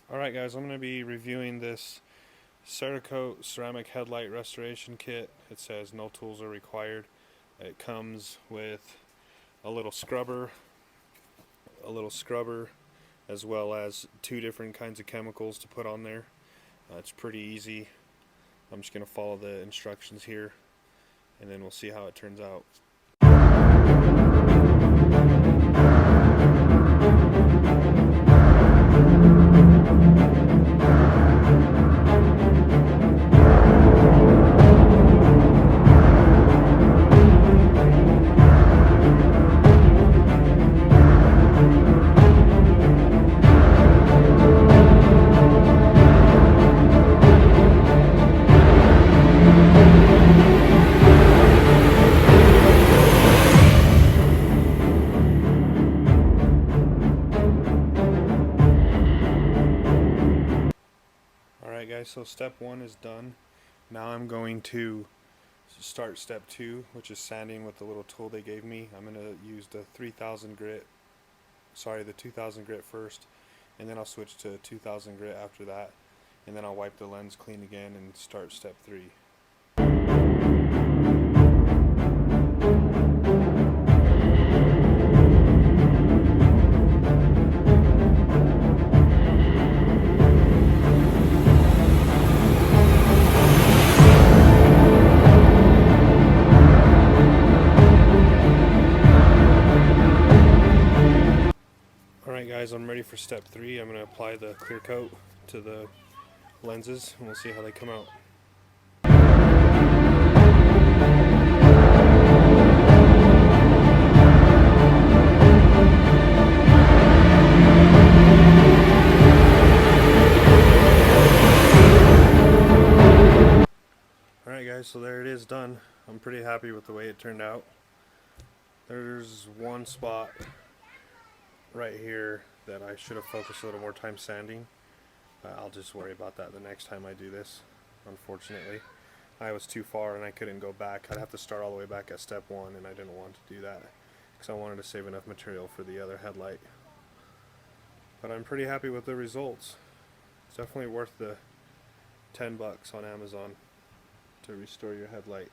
Alright guys, I'm going to be reviewing this Cerakote ceramic headlight restoration kit. It says no tools are required. It comes with a little scrubber, as well as two different kinds of chemicals to put on there. It's pretty easy. I'm just going to follow the instructions here and then we'll see how it turns out. Alright guys, so step one is done. Now I'm going to start step two, which is sanding with the little tool they gave me. I'm going to use the 2000 grit first, and then I'll switch to 2000 grit after that, and then I'll wipe the lens clean again and start step three. Alright guys, I'm ready for step three. I'm going to apply the clear coat to the lenses and we'll see how they come out. Alright guys, so there it is done. I'm pretty happy with the way it turned out. There's one spot right here that I should have focused a little more time sanding. I'll just worry about that the next time I do this. Unfortunately, I was too far and I couldn't go back. I'd have to start all the way back at step one, and I didn't want to do that because I wanted to save enough material for the other headlight. But I'm pretty happy with the results. It's definitely worth the $10 on Amazon to restore your headlight.